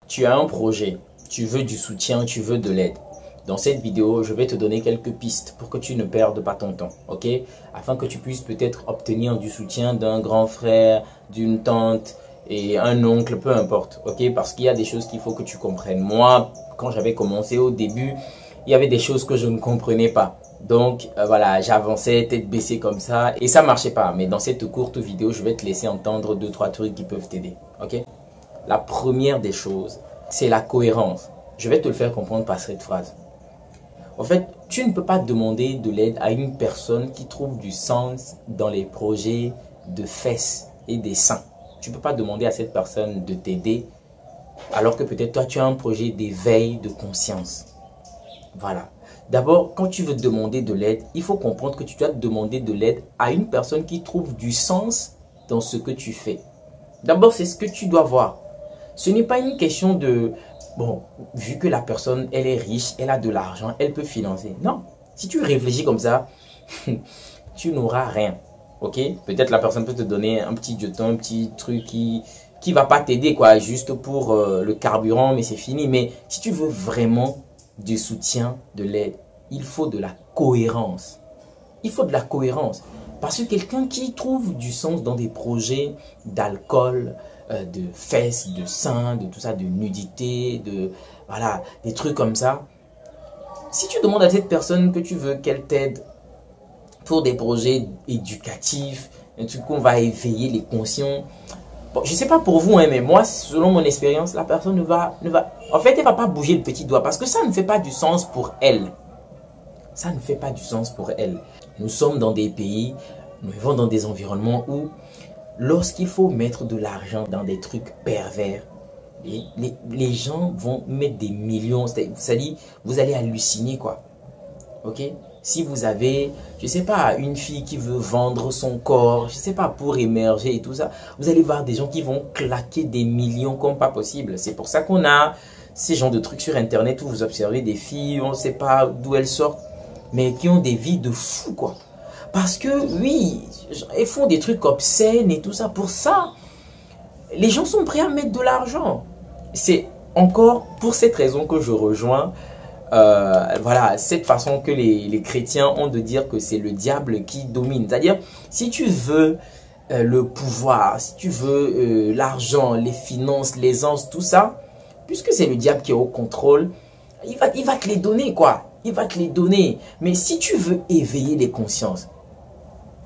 Tu as un projet, tu veux du soutien, tu veux de l'aide. Dans cette vidéo, je vais te donner quelques pistes pour que tu ne perdes pas ton temps, ok? Afin que tu puisses peut-être obtenir du soutien d'un grand frère, d'une tante et un oncle, peu importe, ok? Parce qu'il y a des choses qu'il faut que tu comprennes. Moi, quand j'avais commencé au début, il y avait des choses que je ne comprenais pas. Donc voilà, j'avançais tête baissée comme ça et ça marchait pas. Mais dans cette courte vidéo, je vais te laisser entendre 2-3 trucs qui peuvent t'aider, ok? La première des choses, c'est la cohérence. Je vais te le faire comprendre par cette phrase. En fait, tu ne peux pas demander de l'aide à une personne qui trouve du sens dans les projets de fesses et des seins. Tu ne peux pas demander à cette personne de t'aider alors que peut-être toi, tu as un projet d'éveil de conscience. Voilà. D'abord, quand tu veux demander de l'aide, il faut comprendre que tu dois demander de l'aide à une personne qui trouve du sens dans ce que tu fais. D'abord, c'est ce que tu dois voir. Ce n'est pas une question de, bon, vu que la personne, elle est riche, elle a de l'argent, elle peut financer. Non, si tu réfléchis comme ça, tu n'auras rien. Ok? Peut-être la personne peut te donner un petit jeton, un petit truc qui va pas t'aider, quoi, juste pour le carburant, mais c'est fini. Mais si tu veux vraiment du soutien, de l'aide, il faut de la cohérence. Il faut de la cohérence. Parce que quelqu'un qui trouve du sens dans des projets d'alcool, de fesses, de seins, de tout ça, de nudité, de voilà, des trucs comme ça. Si tu demandes à cette personne que tu veux qu'elle t'aide pour des projets éducatifs, un truc qu'on va éveiller les conscients. Bon, je ne sais pas pour vous, hein, mais moi, selon mon expérience, la personne ne va... En fait, elle ne va pas bouger le petit doigt parce que ça ne fait pas du sens pour elle. Ça ne fait pas du sens pour elle. Nous sommes dans des pays, nous vivons dans des environnements où lorsqu'il faut mettre de l'argent dans des trucs pervers, les gens vont mettre des millions. C'est-à-dire, vous allez halluciner, quoi. Ok? Si vous avez, je ne sais pas, une fille qui veut vendre son corps, je ne sais pas, pour émerger et tout ça, vous allez voir des gens qui vont claquer des millions comme pas possible. C'est pour ça qu'on a ces genres de trucs sur Internet où vous observez des filles, on ne sait pas d'où elles sortent, mais qui ont des vies de fous, quoi. Parce que, oui, elles font des trucs obscènes et tout ça. Pour ça, les gens sont prêts à mettre de l'argent. C'est encore pour cette raison que je rejoins voilà, cette façon que les chrétiens ont de dire que c'est le diable qui domine. C'est-à-dire, si tu veux le pouvoir, si tu veux l'argent, les finances, l'aisance, tout ça, puisque c'est le diable qui est au contrôle, il va te les donner, quoi. Il va te les donner. Mais si tu veux éveiller les consciences,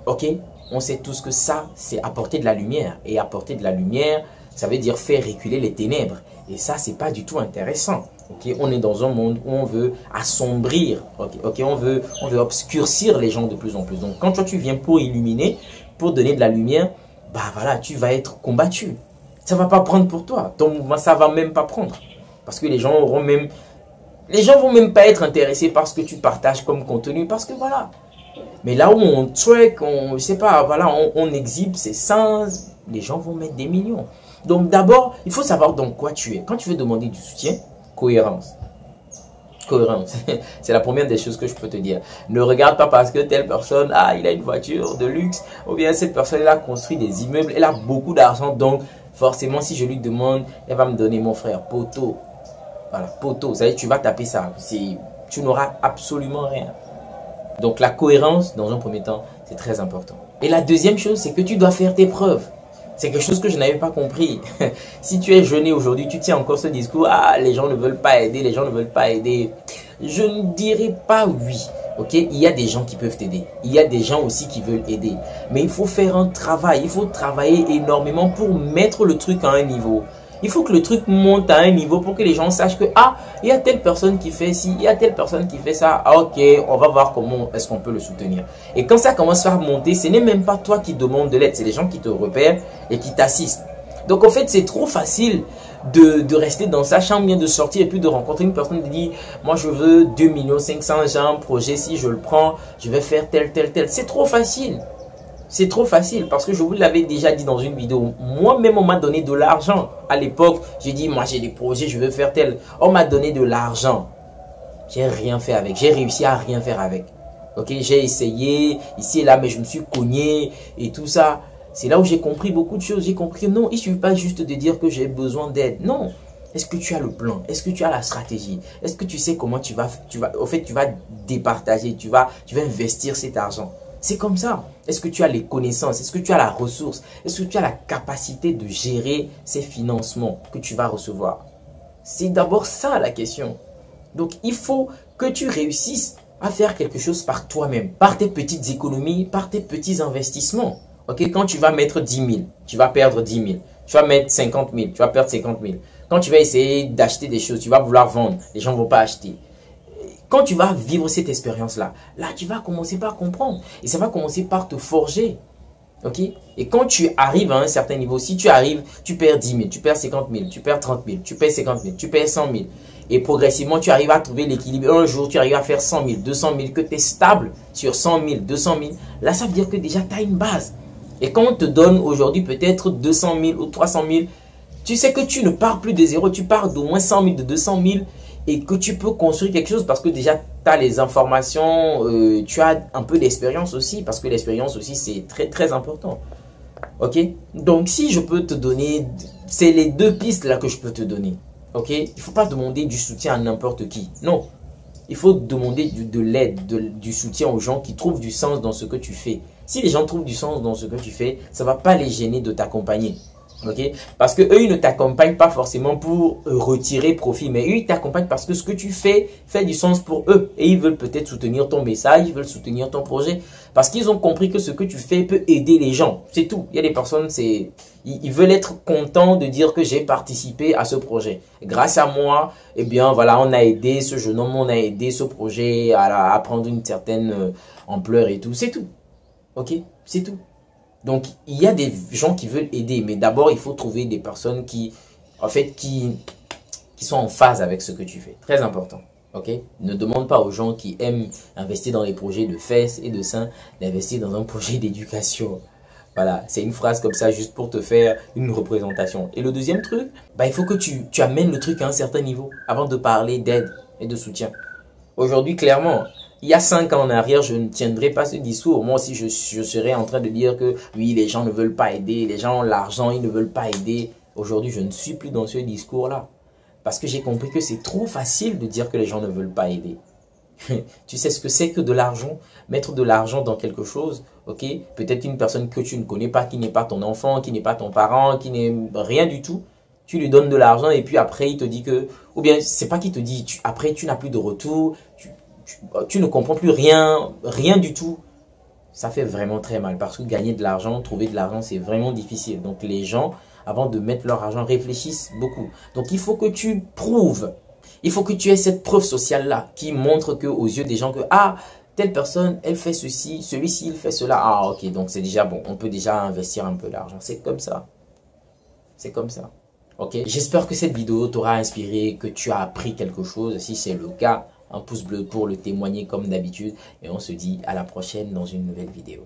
ok, on sait tous que ça, c'est apporter de la lumière. Et apporter de la lumière, ça veut dire faire reculer les ténèbres. Et ça, c'est pas du tout intéressant. Okay? On est dans un monde où on veut assombrir, okay? On veut obscurcir les gens de plus en plus. Donc, quand toi, tu viens pour illuminer, pour donner de la lumière, bah voilà, tu vas être combattu. Ça va pas prendre pour toi. Ton mouvement, ça va même pas prendre. Parce que les gens vont même pas être intéressés par ce que tu partages comme contenu. Parce que voilà. Mais là où on track, je sais pas, voilà, on exhibe ses sens, les gens vont mettre des millions. Donc d'abord, il faut savoir dans quoi tu es. Quand tu veux demander du soutien, cohérence. Cohérence. C'est la première des choses que je peux te dire. Ne regarde pas parce que telle personne, il a une voiture de luxe, ou bien cette personne, elle a construit des immeubles, elle a beaucoup d'argent, donc forcément, si je lui demande, elle va me donner mon frère, poteau. Voilà, poteau. Ça veut dire, tu vas taper ça. Tu n'auras absolument rien. Donc la cohérence, dans un premier temps, c'est très important. Et la deuxième chose, c'est que tu dois faire tes preuves. C'est quelque chose que je n'avais pas compris. Si tu es jeune aujourd'hui, tu tiens encore ce discours, les gens ne veulent pas aider, les gens ne veulent pas aider. Je ne dirais pas oui. Ok, il y a des gens qui peuvent t'aider. Il y a des gens aussi qui veulent aider. Mais il faut faire un travail. Il faut travailler énormément pour mettre le truc à un niveau. Il faut que le truc monte à un niveau pour que les gens sachent que il y a telle personne qui fait ci, il y a telle personne qui fait ça. Ok, on va voir comment est-ce qu'on peut le soutenir. Et quand ça commence à monter, ce n'est même pas toi qui demandes de l'aide, c'est les gens qui te repèrent et qui t'assistent. Donc en fait, c'est trop facile de rester dans sa chambre, bien de sortir et puis de rencontrer une personne qui dit moi je veux 2 500 000, j'ai un projet, si je le prends, je vais faire tel. C'est trop facile. C'est trop facile parce que je vous l'avais déjà dit dans une vidéo. Moi-même, on m'a donné de l'argent. À l'époque, j'ai dit, moi j'ai des projets, je veux faire tel. On m'a donné de l'argent. J'ai rien fait avec. J'ai réussi à rien faire avec. Ok, j'ai essayé ici et là, mais je me suis cogné et tout ça. C'est là où j'ai compris beaucoup de choses. J'ai compris que non, il ne suffit pas juste de dire que j'ai besoin d'aide. Non, Est-ce que tu as le plan? Est-ce que tu as la stratégie? Est-ce que tu sais comment tu vas départager, tu vas investir cet argent? C'est comme ça. Est-ce que tu as les connaissances? Est-ce que tu as la ressource? Est-ce que tu as la capacité de gérer ces financements que tu vas recevoir? C'est d'abord ça la question. Donc, il faut que tu réussisses à faire quelque chose par toi-même, par tes petites économies, par tes petits investissements. Ok, quand tu vas mettre 10 000, tu vas perdre 10 000. Tu vas mettre 50 000, tu vas perdre 50 000. Quand tu vas essayer d'acheter des choses, tu vas vouloir vendre, les gens ne vont pas acheter. Quand tu vas vivre cette expérience-là, là, tu vas commencer par comprendre. Et ça va commencer par te forger. Ok? Et quand tu arrives à un certain niveau, si tu arrives, tu perds 10 000, tu perds 50 000, tu perds 30 000, tu perds 50 000, tu perds 100 000. Et progressivement, tu arrives à trouver l'équilibre. Un jour, tu arrives à faire 100 000, 200 000, que tu es stable sur 100 000, 200 000. Là, ça veut dire que déjà, tu as une base. Et quand on te donne aujourd'hui peut-être 200 000 ou 300 000, tu sais que tu ne pars plus de zéro, tu pars d'au moins 100 000, de 200 000 et que tu peux construire quelque chose parce que déjà, tu as les informations, tu as un peu d'expérience aussi parce que l'expérience aussi, c'est très, très important. Ok? Donc, si je peux te donner, c'est les deux pistes là que je peux te donner. Ok? Il ne faut pas demander du soutien à n'importe qui. Non. Il faut demander de l'aide, du soutien aux gens qui trouvent du sens dans ce que tu fais. Si les gens trouvent du sens dans ce que tu fais, ça ne va pas les gêner de t'accompagner. Okay? Parce que eux, ils ne t'accompagnent pas forcément pour retirer profit, mais eux, ils t'accompagnent parce que ce que tu fais fait du sens pour eux. Et ils veulent peut-être soutenir ton message, ils veulent soutenir ton projet. Parce qu'ils ont compris que ce que tu fais peut aider les gens. C'est tout. Il y a des personnes, ils veulent être contents de dire que j'ai participé à ce projet. Grâce à moi, eh bien, voilà, on a aidé ce jeune homme, on a aidé ce projet à prendre une certaine ampleur et tout. C'est tout. Ok? C'est tout. Donc, il y a des gens qui veulent aider, mais d'abord, il faut trouver des personnes qui sont en phase avec ce que tu fais. Très important. Ok? Ne demande pas aux gens qui aiment investir dans les projets de fesses et de seins d'investir dans un projet d'éducation. Voilà, c'est une phrase comme ça juste pour te faire une représentation. Et le deuxième truc, il faut que tu amènes le truc à un certain niveau avant de parler d'aide et de soutien. Aujourd'hui, clairement, il y a 5 ans en arrière, je ne tiendrais pas ce discours. Moi aussi, je serais en train de dire que oui, les gens ne veulent pas aider, les gens ont l'argent, ils ne veulent pas aider. Aujourd'hui, je ne suis plus dans ce discours-là. Parce que j'ai compris que c'est trop facile de dire que les gens ne veulent pas aider. Tu sais ce que c'est que de l'argent? Mettre de l'argent dans quelque chose, ok? Peut-être une personne que tu ne connais pas, qui n'est pas ton enfant, qui n'est pas ton parent, qui n'est rien du tout. Tu lui donnes de l'argent et puis après, il te dit que... Ou bien, c'est pas qu'il te dit, après, tu n'as plus de retour, tu ne comprends plus rien, rien du tout. Ça fait vraiment très mal parce que gagner de l'argent, trouver de l'argent, c'est vraiment difficile. Donc, les gens, avant de mettre leur argent, réfléchissent beaucoup. Donc, il faut que tu prouves. Il faut que tu aies cette preuve sociale-là qui montre que aux yeux des gens que, ah, telle personne, elle fait ceci, celui-ci, il fait cela. Ah, ok, donc c'est déjà bon. On peut déjà investir un peu d'argent. C'est comme ça. C'est comme ça. Ok, j'espère que cette vidéo t'aura inspiré, que tu as appris quelque chose. Si c'est le cas, un pouce bleu pour le témoigner comme d'habitude. Et on se dit à la prochaine dans une nouvelle vidéo.